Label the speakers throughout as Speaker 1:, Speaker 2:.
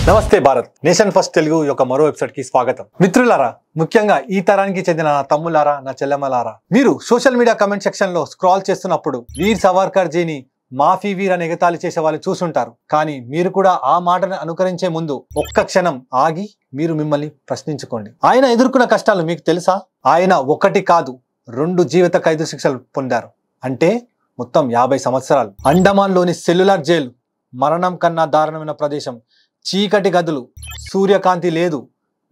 Speaker 1: నమస్తే Bharat nation first Telugu యొక్క మరో ఎపిసోడ్ కి స్వాగతం. మిత్రులారా, ముఖ్యంగా ఈ తరానికి చెందిన నా తమ్ములారా, నా చెల్లెమ్మలారా, మీరు సోషల్ మీడియా కమెంట్ సెక్షన్ లో స్క్రాల్ చేస్తున్నప్పుడు వీర్ సవర్కర్ జీని మాఫీ వీర్ అని ఎగతాళి చేసే వాళ్ళు చూసుంటారు. కానీ మీరు కూడా ఆ మాటను అనుకరించే ముందు ఒక్క క్షణం ఆగి మీరు మిమ్మల్ని ప్రశ్నించుకోండి. ఆయన ఎదుర్కొన్న కష్టాలు మీకు తెలుసా? ఆయన ఒకటి కాదు 2 జీవిత ఖైదు శిక్షలు పొందారు. అంటే మొత్తం 50 సంవత్సరాలు. అండమాన్లోని సెల్యులార్ జైలు మరణం కన్నా దారుణమైన ప్రదేశం. చీకటి గదులు, సూర్యకాంతి లేదు,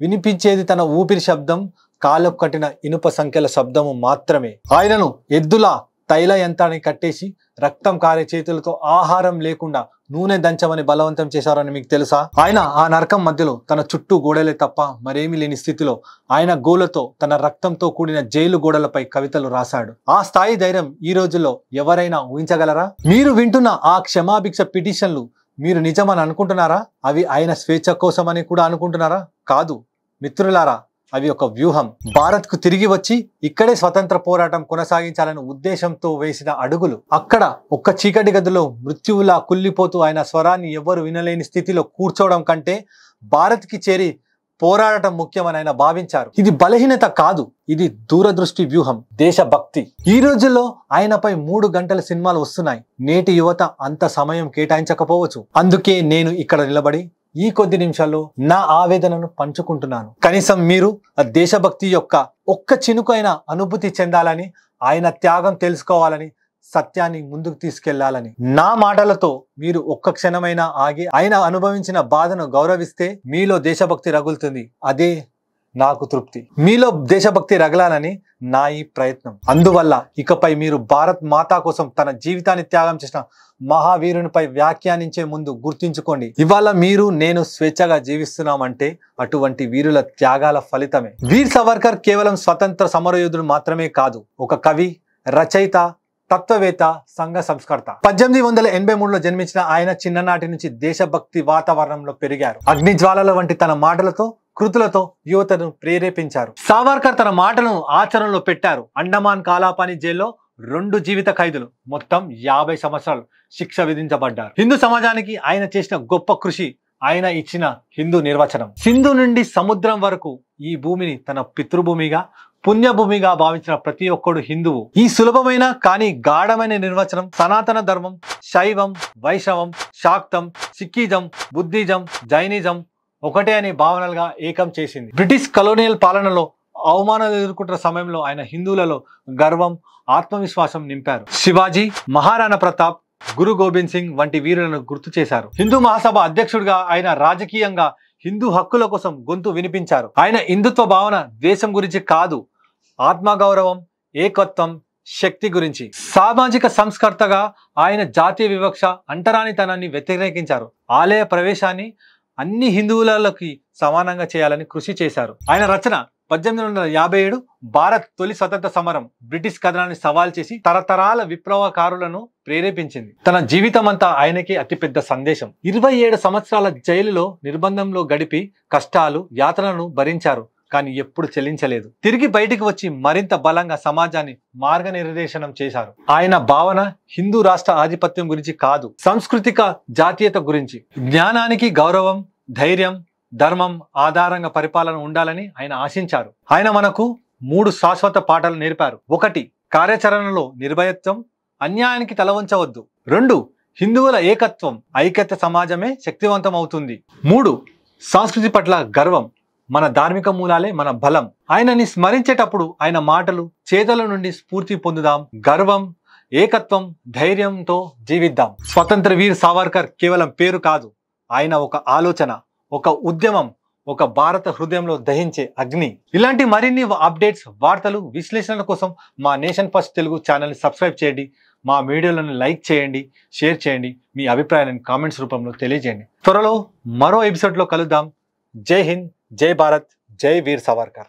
Speaker 1: వినిపించేది తన ఊపిరి శబ్దం, కాళ్ళకు కట్టిన ఇనుప సంఖ్యల శబ్దము మాత్రమే. ఆయనను ఎద్దులా తైల యంత్రాన్ని కట్టేసి రక్తం కారే చేతులతో ఆహారం లేకుండా నూనె దంచమని బలవంతం చేశారని మీకు తెలుసా? ఆయన ఆ నరకం మధ్యలో తన చుట్టూ గోడలే తప్ప మరేమీ లేని స్థితిలో ఆయన గోలతో తన రక్తంతో కూడిన జైలు గోడలపై కవితలు రాశాడు. ఆ స్థాయి ధైర్యం ఈ రోజుల్లో ఎవరైనా ఊహించగలరా? మీరు వింటున్న ఆ క్షమాభిక్ష పిటిషన్లు మీరు నిజమని అనుకుంటున్నారా? అవి ఆయన స్వేచ్ఛ కోసమని కూడా అనుకుంటున్నారా? కాదు మిత్రులారా, అవి ఒక వ్యూహం. భారత్ కు తిరిగి వచ్చి ఇక్కడే స్వతంత్ర పోరాటం కొనసాగించాలనే ఉద్దేశంతో వేసిన అడుగులు. అక్కడ ఒక్క చీకటి గదిలో మృత్యువులా కుళ్ళిపోతూ ఆయన స్వరాన్ని ఎవ్వరు వినలేని స్థితిలో కూర్చోవడం కంటే భారత్ కి చేరి పోరాడటం ముఖ్యమని ఆయన భావించారు. ఇది బలహీనత కాదు, ఇది దూరదృష్టి వ్యూహం, దేశభక్తి. ఈ రోజుల్లో ఆయనపై 3 గంటల సినిమాలు వస్తున్నాయి. నేటి యువత అంత సమయం కేటాయించకపోవచ్చు. అందుకే నేను ఇక్కడ నిలబడి ఈ కొద్ది నిమిషాల్లో నా ఆవేదనను పంచుకుంటున్నాను. కనీసం మీరు ఆ దేశభక్తి యొక్క ఒక్క చినుకైన అనుభూతి చెందాలని, ఆయన త్యాగం తెలుసుకోవాలని, సత్యాన్ని ముందుకు తీసుకెళ్లాలని. నా మాటలతో మీరు ఒక్క క్షణమైనా ఆగి ఆయన అనుభవించిన బాధను గౌరవిస్తే మీలో దేశభక్తి రగులుతుంది. అదే నాకు తృప్తి. మీలో దేశభక్తి రగలాలని నా ఈ ప్రయత్నం. అందువల్ల ఇకపై మీరు భారత్ మాతా కోసం తన జీవితాన్ని త్యాగం చేసిన మహావీరునిపై వ్యాఖ్యానించే ముందు గుర్తించుకోండి, ఇవాళ మీరు నేను స్వేచ్ఛగా జీవిస్తున్నామంటే అటువంటి వీరుల త్యాగాల ఫలితమే. వీర్ సవర్కర్ కేవలం స్వతంత్ర సమరయోధుడు మాత్రమే కాదు, ఒక కవి, రచయిత, తత్వవేత్త, సంఘ సంస్కర్త. 1883లో జన్మించిన ఆయన చిన్ననాటి నుంచి దేశభక్తి వాతావరణంలో పెరిగారు. అగ్నిజ్వాలల వంటి తన మాటలతో, కృతులతో యువతను ప్రేరేపించారు. సావర్కర్ తన మాటలను ఆచరణలో పెట్టారు. అండమాన్ కాలాపాని జైల్లో 2 జీవిత ఖైదులు, మొత్తం 50 సంవత్సరాలు శిక్ష విధించబడ్డారు. హిందూ సమాజానికి ఆయన చేసిన గొప్ప కృషి, ఆయన ఇచ్చిన హిందూ నిర్వచనం. సింధు నుండి సముద్రం వరకు ఈ భూమిని తన పితృభూమిగా, పుణ్యభూమిగా భావించిన ప్రతి ఒక్కడు హిందువు. ఈ సులభమైన కానీ గాఢమైన నిర్వచనం సనాతన ధర్మం, శైవం, వైష్ణవం, శాక్తం, సిక్కిజం, బుద్ధిజం, జైనిజం ఒకటే అనే భావనలుగా ఏకం చేసింది. బ్రిటిష్ కలోనియల్ పాలనలో అవమానాలు ఎదుర్కొంటున్న సమయంలో ఆయన హిందువులలో గర్వం, ఆత్మవిశ్వాసం నింపారు. శివాజీ, మహారాణా ప్రతాప్, గురు గోబింద్ సింగ్ వంటి వీరులను గుర్తు చేశారు. హిందూ మహాసభ అధ్యక్షుడిగా ఆయన రాజకీయంగా హిందూ హక్కుల కోసం గొంతు వినిపించారు. ఆయన హిందుత్వ భావన ద్వేషం గురించి కాదు, ఆత్మగౌరవం, ఏకత్వం, శక్తి గురించి. సామాజిక సంస్కర్తగా ఆయన జాతీయ వివక్ష, అంటరానితనాన్ని వ్యతిరేకించారు. ఆలయ ప్రవేశాన్ని అన్ని హిందువులకి సమానంగా చేయాలని కృషి చేశారు. ఆయన రచన 1857 భారత్ తొలి స్వతంత్ర సమరం బ్రిటిష్ కథనాన్ని సవాల్ చేసి తరతరాల విప్లవకారులను ప్రేరేపించింది. తన జీవితం అంతా ఆయనకే అతిపెద్ద సందేశం. 27 సంవత్సరాల జైలులో నిర్బంధంలో గడిపి కష్టాలు, యాతనలను భరించారు. కానీ ఎప్పుడు చెల్లించలేదు. తిరిగి బయటికి వచ్చి మరింత బలంగా సమాజాన్ని మార్గనిర్దేశనం చేశారు. ఆయన భావన హిందూ రాష్ట్ర ఆధిపత్యం గురించి కాదు, సాంస్కృతిక జాతీయత గురించి. జ్ఞానానికి గౌరవం, ధైర్యం, ధర్మం ఆధారంగా పరిపాలన ఉండాలని ఆయన ఆశించారు. ఆయన మనకు 3 శాశ్వత పాఠాలు నేర్పారు. 1. కార్యాచరణలో నిర్భయత్వం, అన్యాయానికి తల వంచవద్దు. 2. హిందువుల ఏకత్వం, ఐక్యత సమాజమే శక్తివంతం అవుతుంది. 3. సంస్కృతి పట్ల గర్వం, మన ధార్మిక మూలాలే మన బలం. ఆయనని స్మరించేటప్పుడు ఆయన మాటలు, చేతల నుండి స్ఫూర్తి పొందుదాం. గర్వం, ఏకత్వం, ధైర్యంతో జీవిద్దాం. స్వతంత్ర వీర్ సావర్కర్ కేవలం పేరు కాదు, ఆయన ఒక ఆలోచన, ఒక ఉద్యమం, ఒక భారత హృదయంలో దహించే అగ్ని. ఇలాంటి మరిన్ని అప్డేట్స్, వార్తలు, విశ్లేషణల కోసం మా నేషన్ ఫస్ట్ తెలుగు ఛానల్ని సబ్స్క్రైబ్ చేయండి. మా వీడియోలను లైక్ చేయండి, షేర్ చేయండి. మీ అభిప్రాయాన్ని కామెంట్స్ రూపంలో తెలియజేయండి. త్వరలో మరో ఎపిసోడ్లో కలుద్దాం. జై హింద్, జై భారత్, జై వీర్ సావర్కర్.